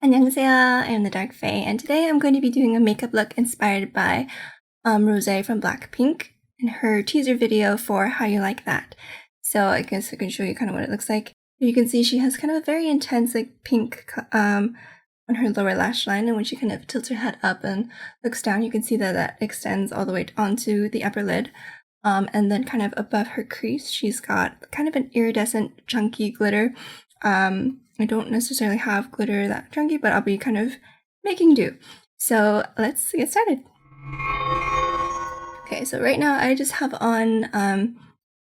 안녕하세요, I am the Dark Fae, and today I'm going to be doing a makeup look inspired by Rosé from Blackpink in her teaser video for How You Like That. So I guess I can show you kind of what it looks like. You can see she has kind of a very intense like pink on her lower lash line, and when she kind of tilts her head up and looks down, you can see that that extends all the way onto the upper lid. And then kind of above her crease, she's got kind of an iridescent chunky glitter. I don't necessarily have glitter that chunky, but I'll be kind of making do. So let's get started. Okay, so right now I just have on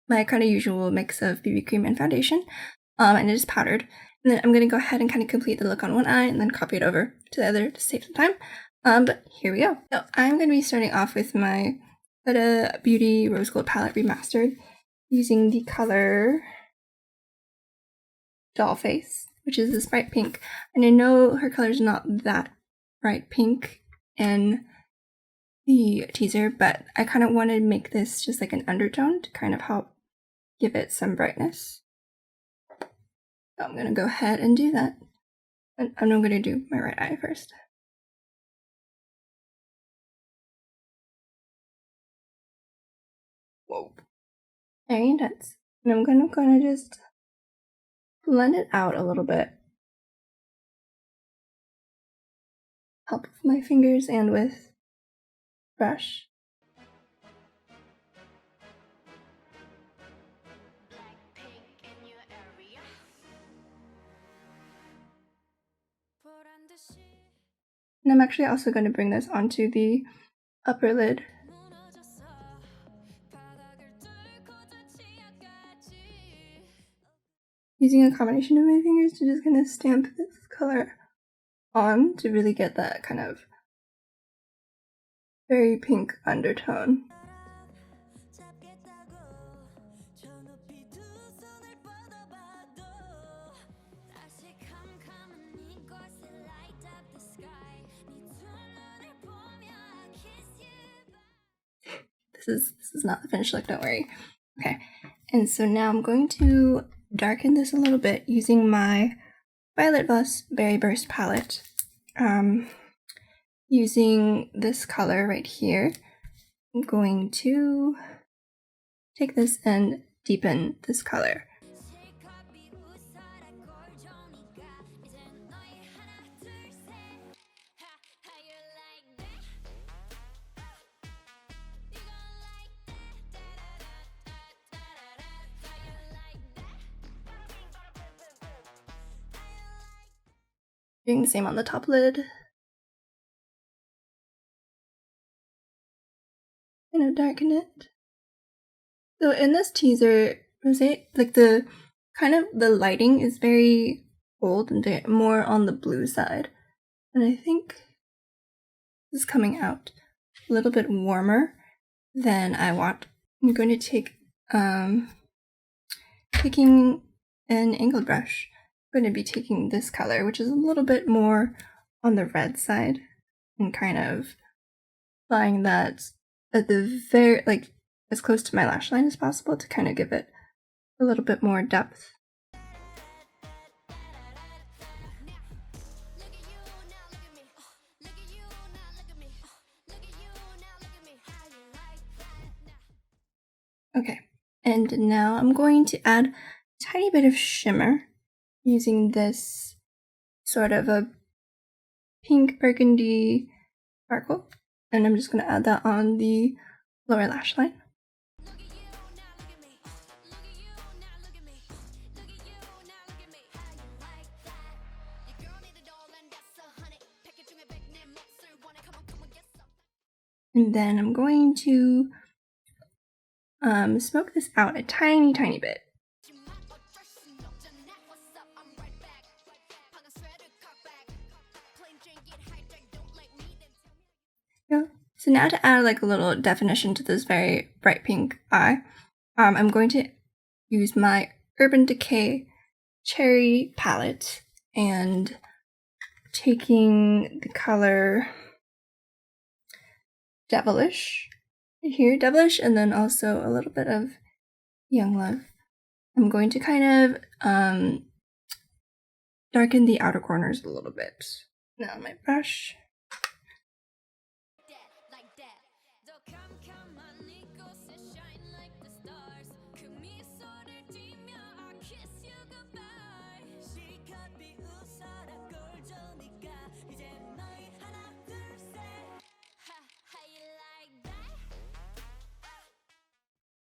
my kind of usual mix of BB cream and foundation, and it is powdered. And then I'm going to go ahead and kind of complete the look on one eye and then copy it over to the other to save some time. But here we go. So I'm going to be starting off with my Huda Beauty Rose Gold Palette Remastered using the color Doll Face, which is this bright pink. And I know her color is not that bright pink in the teaser, but I kind of want to make this just like an undertone to kind of help give it some brightness. So I'm going to go ahead and do that. And I'm going to do my right eye first. Whoa. Very intense. And I'm going to just blend it out a little bit. Help with my fingers and with brush. And I'm actually also going to bring this onto the upper lid. Using a combination of my fingers to just kind of stamp this color on to really get that kind of very pink undertone. This is not the finished look, don't worry. Okay, and so now I'm going to darken this a little bit using my Violet Voss Berry Burst palette. Using this color right here, I'm going to take this and deepen this color. Doing the same on the top lid. Gonna darken it. So in this teaser, Rosé, like the kind of the lighting is very bold and more on the blue side. And I think this is coming out a little bit warmer than I want. I'm going to take taking an angled brush. I'm going to be taking this color, which is a little bit more on the red side, and kind of applying that at the very, like, as close to my lash line as possible to kind of give it a little bit more depth. Okay, and now I'm going to add a tiny bit of shimmer using this sort of a pink burgundy sparkle, and I'm just going to add that on the lower lash line. And then I'm going to smoke this out a tiny bit. Yeah. So now to add like a little definition to this very bright pink eye, I'm going to use my Urban Decay Cherry palette and taking the color Devilish here, Devilish, and then also a little bit of Young Love. I'm going to kind of darken the outer corners a little bit. Now my brush.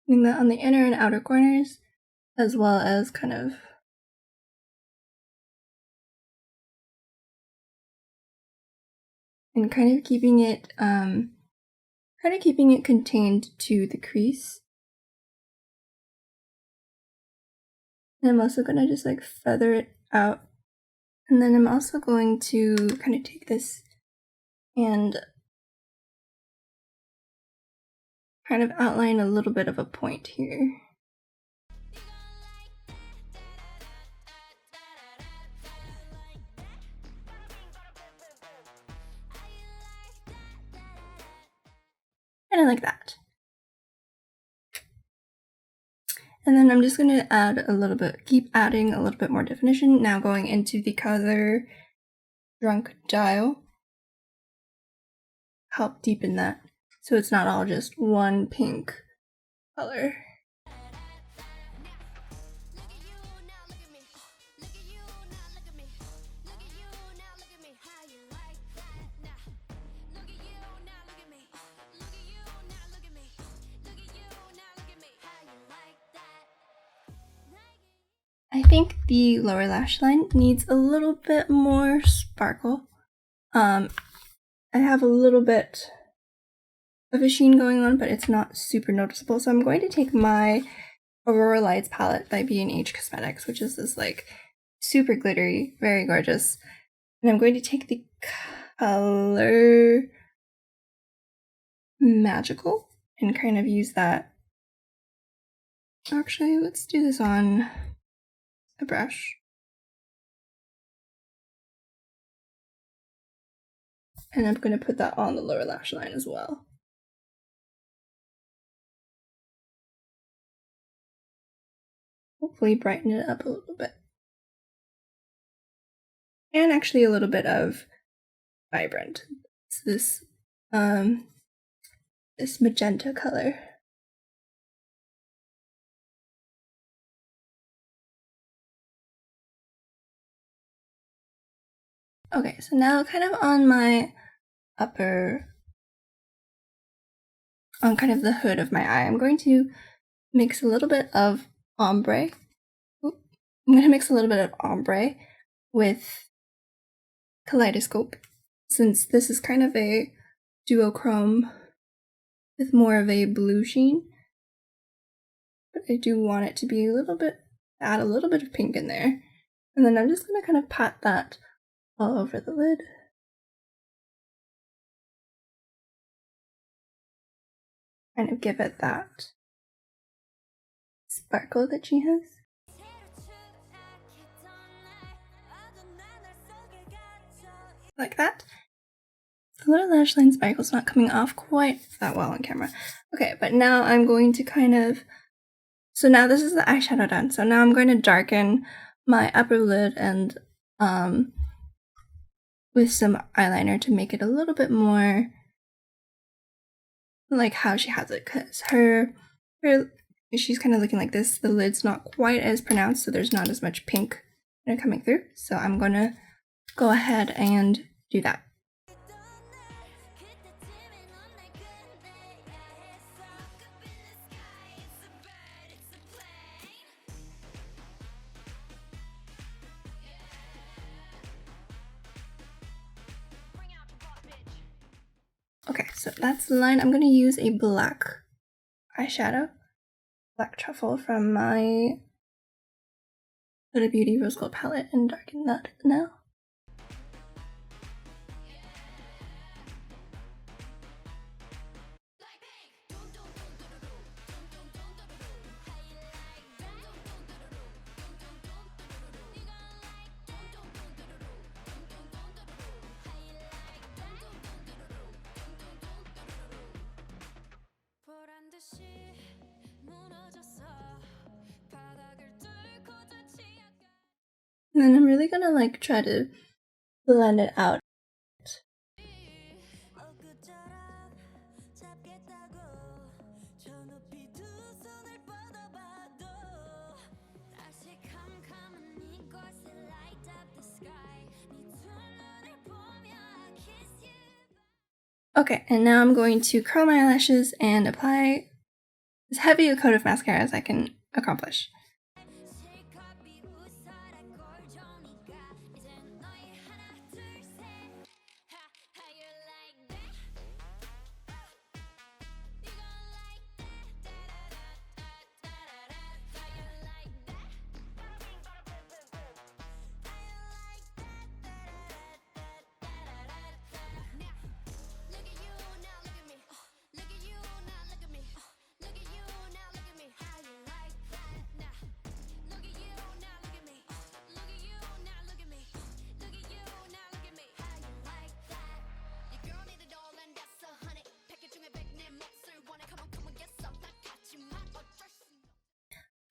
Doing that on the inner and outer corners, as well as kind of and kind of keeping it contained to the crease. And I'm also gonna just like feather it out, and then I'm also going to kind of take this and kind of outline a little bit of a point here. Kind of like that. And then I'm just going to add a little bit, keep adding a little bit more definition. Now going into the color Drunk Dial. Help deepen that, so it's not all just one pink color. I think the lower lash line needs a little bit more sparkle. I have a little bit of a sheen going on, but it's not super noticeable. So I'm going to take my Aurora Lights palette by B&H Cosmetics, which is this like super glittery, very gorgeous. And I'm going to take the color Magical and kind of use that. Actually, let's do this on a brush. And I'm going to put that on the lower lash line as well. Hopefully brighten it up a little bit. And actually a little bit of vibrant. It's this this magenta color. Okay, so now kind of on my on kind of the hood of my eye, I'm going to mix a little bit of ombre. I'm going to mix a little bit of ombre with Kaleidoscope, since this is kind of a duochrome with more of a blue sheen. But I do want it to be add a little bit of pink in there. And then I'm just going to kind of pat that all over the lid. Kind of give it that sparkle that she has. Like that. The lower lash line sparkle's not coming off quite that well on camera. Okay, but now I'm going to kind of... So now this is the eyeshadow done. So now I'm going to darken my upper lid and with some eyeliner to make it a little bit more like how she has it, because she's kind of looking like this. The lid's not quite as pronounced, so there's not as much pink coming through. So I'm gonna go ahead and do that. Okay, so that's the line. I'm going to use a black eyeshadow, Black Truffle, from my Huda Beauty Rose Gold palette, and darken that now. And then I'm really gonna like try to blend it out. Okay, and now I'm going to curl my eyelashes and apply as heavy a coat of mascara as I can accomplish.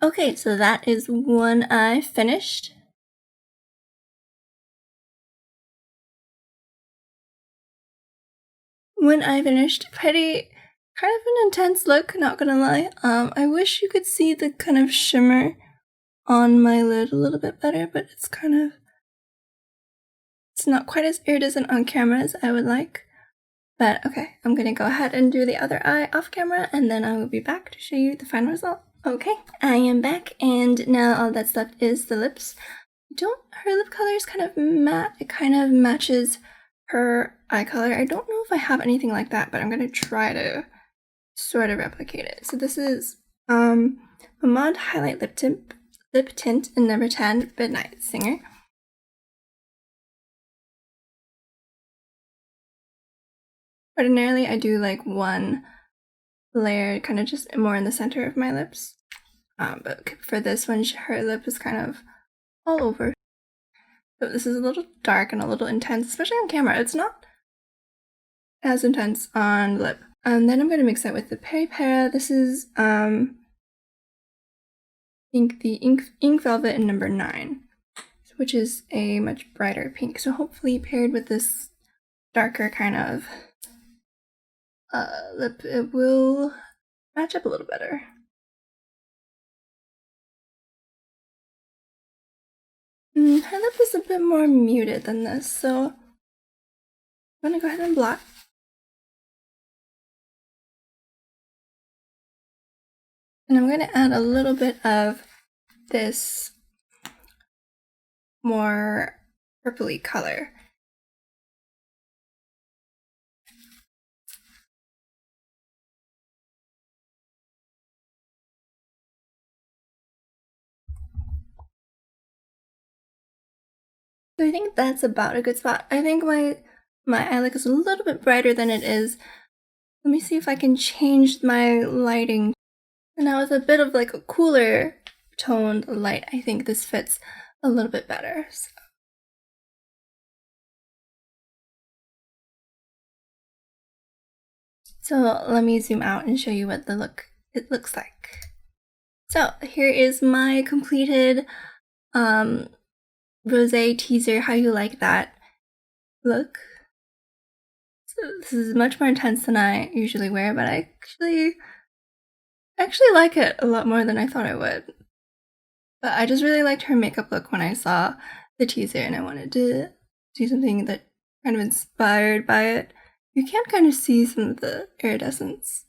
Okay, so that is one eye finished. One eye finished, pretty, kind of an intense look, not gonna lie. I wish you could see the kind of shimmer on my lid a little bit better, but it's not quite as iridescent on camera as I would like. But okay, I'm gonna go ahead and do the other eye off camera, and then I will be back to show you the final result. Okay, I am back, and now all that's left is the lips. Her lip color is kind of matte. It kind of matches her eye color. I don't know if I have anything like that, but I'm gonna try to sort of replicate it. So this is Pomade Highlight Lip Tint in number 10, Midnight Singer. Ordinarily, I do like one layer kind of just more in the center of my lips. But for this one, her lip is kind of all over. So this is a little dark and a little intense, especially on camera. It's not as intense on lip. And then I'm going to mix that with the Peri Para. This is the Ink Velvet in number 9, which is a much brighter pink. So hopefully paired with this darker kind of lip, it will match up a little better. Her lip is a bit more muted than this, so I'm gonna go ahead and blot. And I'm gonna add a little bit of this more purpley color. So I think that's about a good spot. I think my eye look is a little bit brighter than it is. Let me see if I can change my lighting. And now with a bit of like a cooler toned light, I think this fits a little bit better. So let me zoom out and show you what it looks like. So here is my completed Rosé teaser, How You Like That look. So this is much more intense than I usually wear, but I actually like it a lot more than I thought I would. But I just really liked her makeup look when I saw the teaser, and I wanted to do something that kind of inspired by it. You can kind of see some of the iridescence.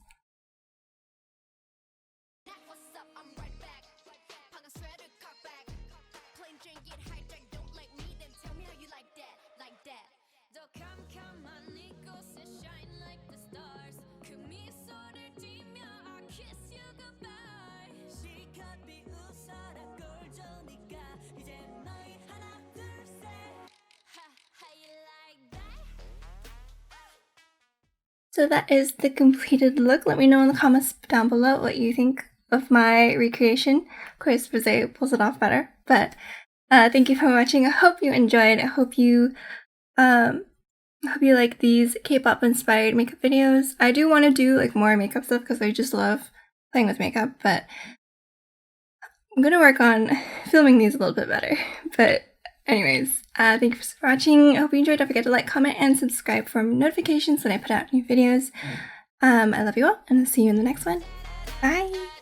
So that is the completed look. Let me know in the comments down below what you think of my recreation. Of course, Rosé pulls it off better, but thank you for watching. I hope you enjoyed. I hope you like these K-pop inspired makeup videos. I do want to do like more makeup stuff because I just love playing with makeup, but I'm gonna work on filming these a little bit better. But Anyways, thank you for watching. I hope you enjoyed. Don't forget to like, comment, and subscribe for notifications when I put out new videos. I love you all, and I'll see you in the next one. Bye!